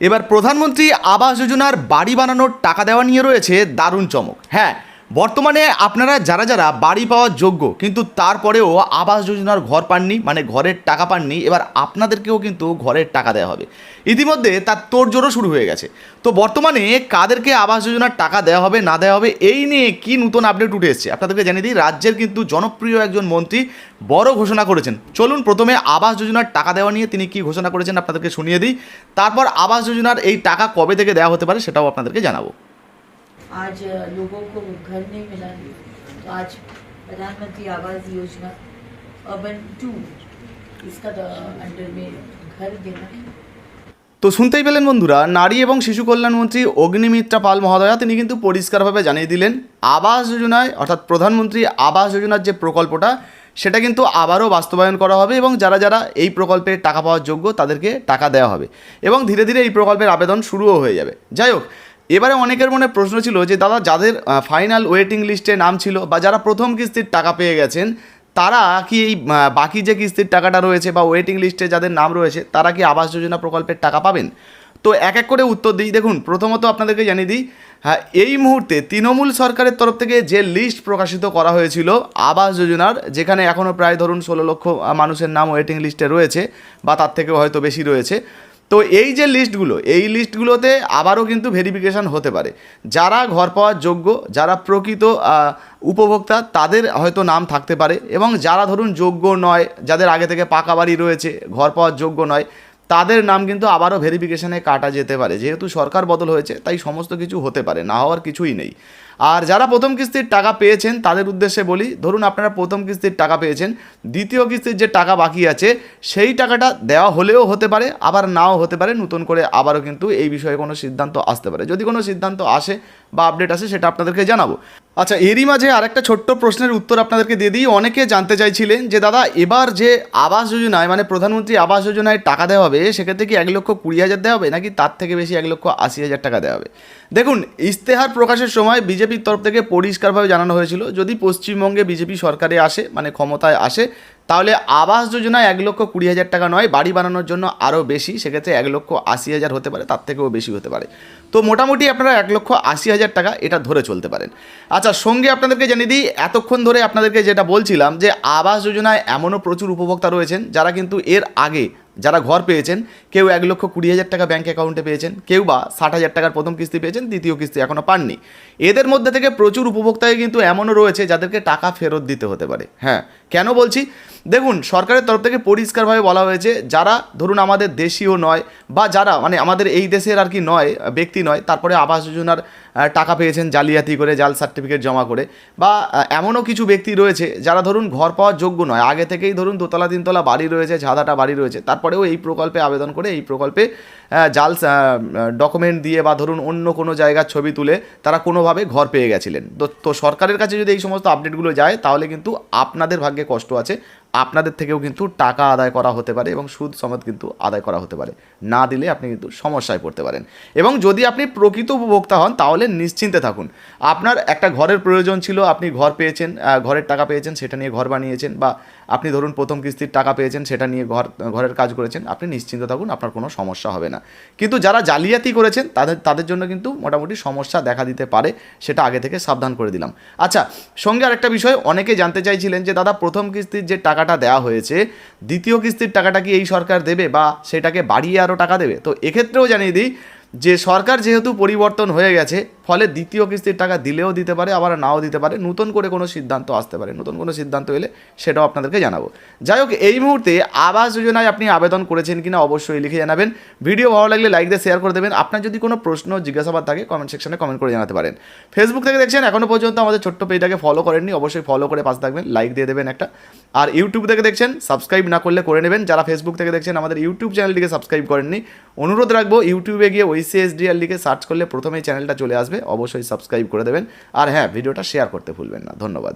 এবার প্রধানমন্ত্রী আবাস যোজনার বাড়ি বানানোর টাকা দেওয়া নিয়ে রয়েছে দারুণ চমক। হ্যাঁ, বর্তমানে আপনারা যারা যারা বাড়ি পাওয়ার যোগ্য কিন্তু তারপরেও আবাস যোজনার ঘর পাননি, মানে ঘরের টাকা পাননি, এবার আপনাদেরকেও কিন্তু ঘরের টাকা দেওয়া হবে। ইতিমধ্যে তার তোড়জোড়ও শুরু হয়ে গেছে। তো বর্তমানে কাদেরকে আবাস যোজনার টাকা দেওয়া হবে না দেওয়া হবে এই নিয়ে কি নতুন আপডেট উঠে এসেছে আপনাদেরকে জানিয়ে দিই। রাজ্যের কিন্তু জনপ্রিয় একজন মন্ত্রী বড় ঘোষণা করেছেন। চলুন প্রথমে আবাস যোজনার টাকা দেওয়া নিয়ে তিনি কি ঘোষণা করেছেন আপনাদেরকে শুনিয়ে দিই, তারপর আবাস যোজনার এই টাকা কবে থেকে দেওয়া হতে পারে সেটাও আপনাদেরকে জানাবো। आज लोगों को घर नहीं मिला है, तो आज प्रधानमंत्री आवास योजना अर्बन 2 इसका अंडर में घर देना है। তো শুনতেই পেলেন বন্ধুরা, নারী এবং শিশু কল্যাণমন্ত্রী অগ্নিমিত্রা পাল মহোদয়া তিনি কিন্তু পরিষ্কারভাবে জানিয়ে দিলেন আবাস যোজনায় অর্থাৎ প্রধানমন্ত্রী আবাস যোজনার যে প্রকল্পটা সেটা কিন্তু আবারও বাস্তবায়ন করা হবে এবং যারা যারা এই প্রকল্পে টাকা পাওয়ার যোগ্য তাদেরকে টাকা দেওয়া হবে এবং ধীরে ধীরে এই প্রকল্পের আবেদন শুরুও হয়ে যাবে। যাই হোক, এবারে অনেকের মনে প্রশ্ন ছিল যে দাদা যাদের ফাইনাল ওয়েটিং লিস্টে নাম ছিল বা যারা প্রথম কিস্তির টাকা পেয়ে গেছেন তারা কি এই বাকি যে কিস্তির টাকাটা রয়েছে বা ওয়েটিং লিস্টে যাদের নাম রয়েছে তারা কি আবাস যোজনা প্রকল্পের টাকা পাবেন? তো এক এক করে উত্তর দিই। দেখুন, প্রথমত আপনাদেরকে জানিয়ে দিই, হ্যাঁ, এই মুহূর্তে তৃণমূল সরকারের তরফ থেকে যে লিস্ট প্রকাশিত করা হয়েছিল আবাস যোজনার, যেখানে এখনও প্রায় ধরুন 16 লক্ষ মানুষের নাম ওয়েটিং লিস্টে রয়েছে বা তার থেকেও হয়তো বেশি রয়েছে। তো এই যে লিস্টগুলো, এই লিস্টগুলোতে আবারও কিন্তু ভেরিফিকেশান হতে পারে। যারা ঘর পাওয়ার যোগ্য, যারা প্রকৃত উপভোক্তা তাদের হয়তো নাম থাকতে পারে এবং যারা ধরুন যোগ্য নয়, যাদের আগে থেকে পাকা বাড়ি রয়েছে, ঘর পাওয়ার যোগ্য নয়, তাদের নাম কিন্তু আবারও ভেরিফিকেশানে কাটা যেতে পারে। যেহেতু সরকার বদল হয়েছে তাই সমস্ত কিছু হতে পারে, না হওয়ার কিছুই নেই। আর যারা প্রথম কিস্তির টাকা পেয়েছেন তাদের উদ্দেশ্যে বলি, ধরুন আপনারা প্রথম কিস্তির টাকা পেয়েছেন, দ্বিতীয় কিস্তির যে টাকা বাকি আছে সেই টাকাটা দেওয়া হলেও হতে পারে, আবার নাও হতে পারে। নতুন করে আবারও কিন্তু এই বিষয়ে কোনো সিদ্ধান্ত আসতে পারে। যদি কোনো সিদ্ধান্ত আসে বা আপডেট আসে সেটা আপনাদেরকে জানাবো। আচ্ছা, এরই মাঝে আরেকটা ছোট্ট প্রশ্নের উত্তর আপনাদেরকে দিয়ে দিই। অনেকে জানতে চাইছিলেন যে দাদা এবার যে আবাস যোজনায় মানে প্রধানমন্ত্রী আবাস যোজনায় টাকা দেওয়া হবে সেক্ষেত্রে কি 1,20,000 দেওয়া হবে নাকি তার থেকে বেশি 1,80,000 টাকা দেওয়া হবে? দেখুন, ইশতেহার প্রকাশের সময় বিজেপির তরফ থেকে পরিষ্কারভাবে জানানো হয়েছিল যদি পশ্চিমবঙ্গে বিজেপি সরকারে আসে মানে ক্ষমতায় আসে তাহলে আবাস যোজনায় 1,20,000 টাকা নয়, বাড়ি বানানোর জন্য আরও বেশি, সেক্ষেত্রে 1,80,000 হতে পারে, তার থেকেও বেশি হতে পারে। তো মোটামুটি আপনারা 1,80,000 টাকা এটা ধরে চলতে পারেন। আচ্ছা, সঙ্গে আপনাদেরকে জানিয়ে দিই, এতক্ষণ ধরে আপনাদেরকে যেটা বলছিলাম যে আবাস যোজনায় এমনও প্রচুর উপভোক্তা রয়েছেন যারা কিন্তু এর আগে যারা ঘর পেয়েছেন, কেউ 1,20,000 টাকা ব্যাঙ্ক অ্যাকাউন্টে পেয়েছেন, কেউ বা 60,000 টাকার প্রথম কিস্তি পেয়েছেন, দ্বিতীয় কিস্তি এখনও পাননি। এদের মধ্যে থেকে প্রচুর উপভোক্তায় কিন্তু এমনও রয়েছে যাদেরকে টাকা ফেরত দিতে হতে পারে। হ্যাঁ, কেন বলছি? দেখুন, সরকারের তরফ থেকে পরিষ্কারভাবে বলা হয়েছে যারা ধরুন আমাদের দেশীয় নয় বা যারা মানে আমাদের এই দেশের আর কি নয়, ব্যক্তি নয়, তারপরে আবাস যোজনার টাকা পেয়েছেন জালিয়াতি করে, জাল সার্টিফিকেট জমা করে, বা এমনও কিছু ব্যক্তি রয়েছে যারা ধরুন ঘর পাওয়ার যোগ্য নয়, আগে থেকেই ধরুন 2তলা 3তলা বাড়ি রয়েছে, ঝাদাটা বাড়ি রয়েছে, তারপরেও এই প্রকল্পে আবেদন করে এই প্রকল্পে জাল ডকুমেন্ট দিয়ে বা ধরুন অন্য কোনো জায়গার ছবি তুলে তারা কোনোভাবে ঘর পেয়ে গেছিলেন। তো সরকারের কাছে যদি এই সমস্ত আপডেটগুলো যায় তাহলে কিন্তু আপনাদের ভাগ্যে কষ্ট আছে, আপনাদের থেকেও কিন্তু টাকা আদায় করা হতে পারে এবং সুদ সমেত কিন্তু আদায় করা হতে পারে। না দিলে আপনি কিন্তু সমস্যায় পড়তে পারেন। এবং যদি আপনি প্রকৃত উপভোক্তা হন তাহলে নিশ্চিন্তে থাকুন, আপনার একটা ঘরের প্রয়োজন ছিল, আপনি ঘর পেয়েছেন, ঘরের টাকা পেয়েছেন, সেটা নিয়ে ঘর বানিয়েছেন, বা আপনি ধরুন প্রথম কিস্তির টাকা পেয়েছেন সেটা নিয়ে ঘরের কাজ করেছেন, আপনি নিশ্চিন্ত থাকুন, আপনার কোনো সমস্যা হবে না। কিন্তু যারা জালিয়াতি করেছেন তাদের জন্য কিন্তু মোটামুটি সমস্যা দেখা দিতে পারে, সেটা আগে থেকে সাবধান করে দিলাম। আচ্ছা, সঙ্গে আরেকটা বিষয়, অনেকে জানতে চাইছিলেন যে দাদা প্রথম কিস্তির যে টাকাটা দেওয়া হয়েছে দ্বিতীয় কিস্তির টাকাটা কি এই সরকার দেবে বা সেটাকে বাড়িয়ে আরও টাকা দেবে? তো এক্ষেত্রেও জানিয়ে দিই যে সরকার যেহেতু পরিবর্তন হয়ে গেছে ফলে দ্বিতীয় কিস্তির টাকা দিলেও দিতে পারে, আবার নাও দিতে পারে, নতুন করে কোনো সিদ্ধান্ত আসতে পারে। নতুন কোনো সিদ্ধান্ত এলে সেটাও আপনাদেরকে জানাবো। যাই হোক, এই মুহূর্তে আবাস যোজনায় আপনি আবেদন করেছেন কিনা অবশ্যই লিখে জানাবেন। ভিডিও ভালো লাগলে লাইক দিয়ে শেয়ার করে দেবেন। আপনার যদি কোনো প্রশ্ন জিজ্ঞাসাবাদ থাকে কমেন্ট সেকশনে কমেন্ট করে জানাতে পারেন। ফেসবুক থেকে দেখছেন, এখনও পর্যন্ত আমাদের ছোট্ট পেজটাকে ফলো করেননি, অবশ্যই ফলো করে পাশে থাকবেন, লাইক দিয়ে দেবেন একটা। আর ইউটিউব থেকে দেখছেন, সাবস্ক্রাইব না করলে করে নেবেন। যারা ফেসবুক থেকে দেখছেন আমাদের ইউটিউব চ্যানেলটিকে সাবস্ক্রাইব করেননি, অনুরোধ রাখবো ইউটিউবে গিয়ে OCSDR লিখে সার্চ করলে প্রথমেই চ্যানেলটা চলে আসবে, অবশ্যই সাবস্ক্রাইব করে দেবেন। আর হ্যাঁ, ভিডিওটা শেয়ার করতে ভুলবেন না। ধন্যবাদ।